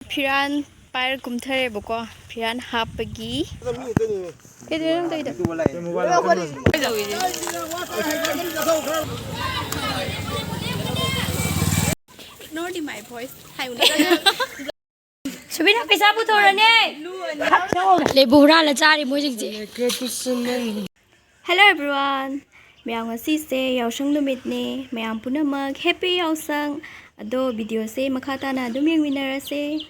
Piran pair kumthare boko piran hapagi ignore my voice Subina pesa puthorane lebura la chari mojikje Hello everyone Mayam ngasi se Yaoshang numit ne mayam punamak happy Yaoshang ado video se makhata na adum yengminarase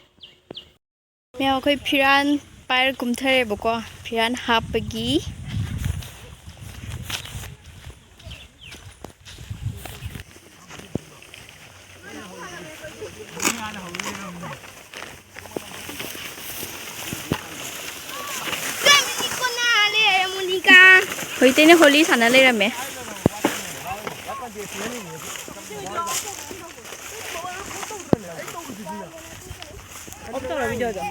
Mayam khoi piran pair kumthare boko piran hapagi Hoy tene holi sana le rame Cachar Yaoshang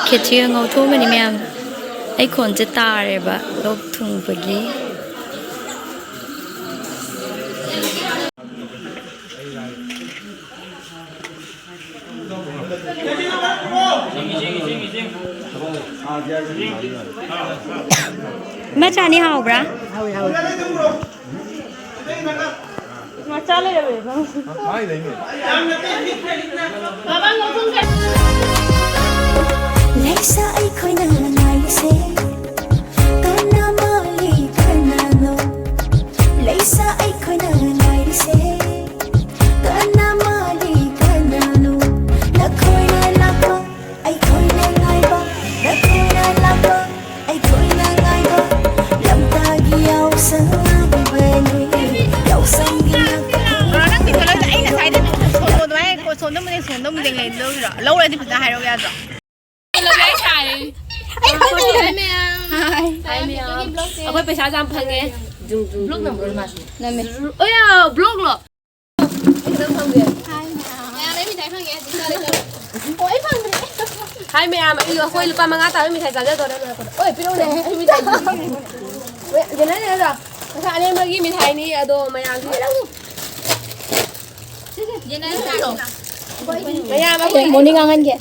Nakatheng mayam ai khon je tare ba lok thung bagi Ma cha ni hao bra hao Ma cha le re ba mai dai me Baba ngok thung Leisa ai khoi na ngai se kana mali kana no Leisa ai khoi na ngai se kana mali kana no la khoi na ba ai khoi na ngai ba la khoi na ba ai khoi na ngai ba lam ta gi yau sang ba ni yau sang gi na nang ti la ai na sai de so mai ko so no mu ding lai lo la ti pha hai ro ya zo Ai không được đấy mẹ. Hai mẹ. Ở bên phía sau phần nghe. Blog nằm rồi mà. Này mẹ. Ôi à, blog rồi. Anh không không kìa. Hai mẹ. Mẹ lấy mình thấy phần nghe. Ôi phần. Hai mẹ mà yêu khôi lupa mang tao mi thầy trả cho đó. Ôi pino này mi thầy. Vậy này rồi. Sao anh em đi mi thầy ni đồ mày ăn gì đâu. Vậy này sao? Mày mà Kaya morning ang anje.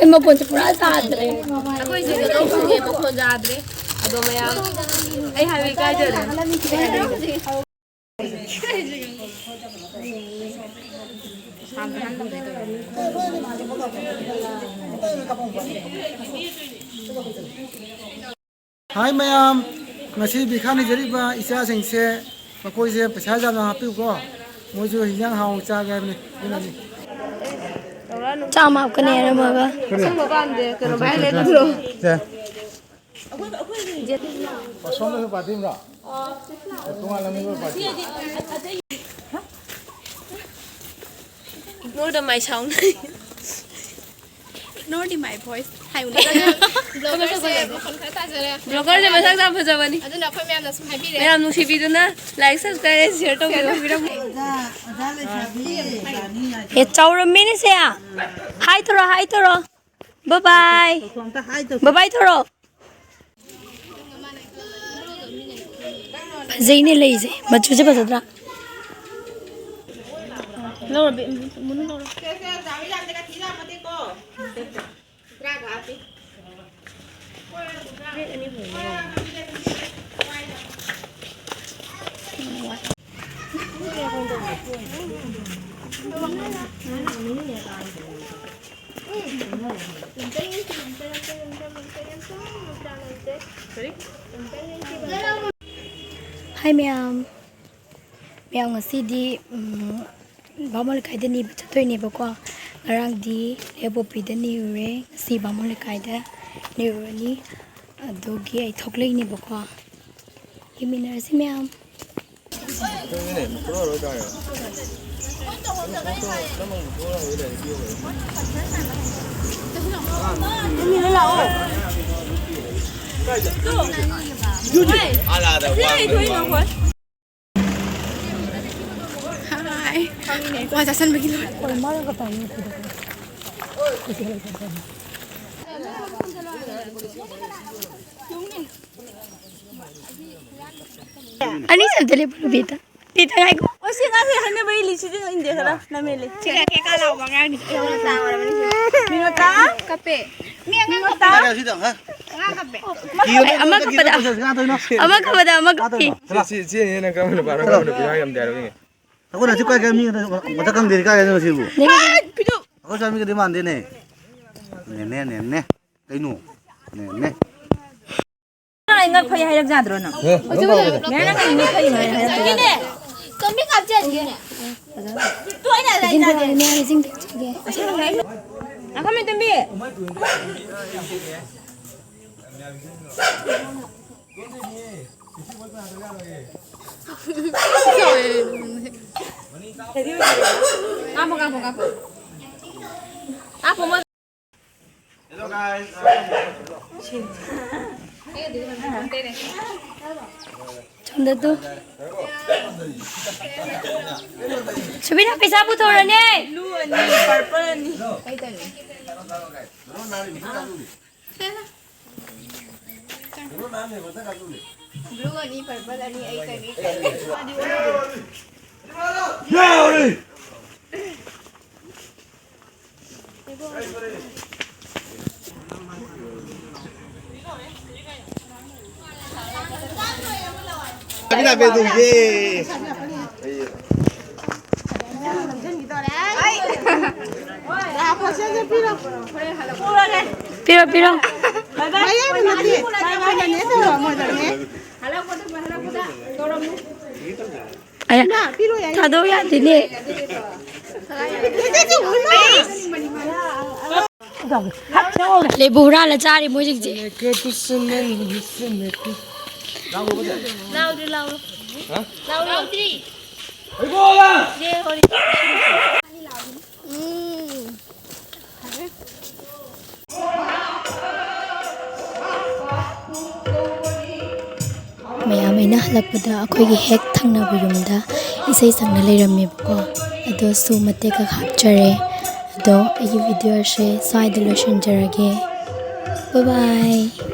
Ay mo pun sa pura sa adre. ako isip ko kung hindi mo kung jadre. Ado maya. Ay hawi ka dyan. Hai mayam, ngasi bikha ni jariba isa singse makoi se pesa jam na hapi ko mo jo hiyang hau cha ga ni ni Cha ma ka ne ra ma ga. Sang mo ban de ko bai le do. se pasom le patim ra tunga la mi ko patim Ignore the my sound. Ignore the my voice. Hai uli. Blogger je masak jam phajabani. Aduna khoi ma'am na sum hai bi re. Mera nusi biduna like subscribe share to video. He chawra mi ni se ya. Hi toro. Bye bye. Bye bye toro. Zai ne lai je. Machu je bazadra. Laura munu Laura. Hi ma'am. Ma'am ngasi di bamol kai da ni chatoi ne ba ko. Ngarang di lebo pi da ni ure si bamol kai da ni ure ni adogi ai thoklei ni ba ko. Yiminar si ma'am. Hai. Wah, jasan begini. Ani santale bulu beta. Tita ngai ko. O si ngasi hane bai li si ding inde kala na mele. Cika ke kalau bangang ni. Minota Kape. minota. Kape. Ama kapi. Aku nak cukai kami macam kang diri kaya ni sibu. Aku sami ke demand ni. Ne. Kainu. Ne. Ai ngat phai hai ja dro na. Ne na ngai ni phai mai. Gini. Kami kapje gini. Tu ai na lai na. Me ani sing ge. Akame tembi. Kamu. Apa mau? Hello guys. Chonda tu. Subina pesa putora ne. Blue ni purple ni. Blue ni purple ni ai tani. Kita betul ye. Piro. Ayah, thado ya dini. Lebu hura la cari musik je. Mayam ina halakpada akhoi hek thangna bu yumda isai sangna leirammi ko ado su mate ka khapchare ꯑꯗꯣ ꯑꯩꯒꯤ ꯚꯤꯗꯤꯑꯣꯁꯦ ꯁ꯭ꯋꯥꯏꯗ ꯂꯣꯏꯁꯤꯟꯖꯔꯒꯦ. Bye bye.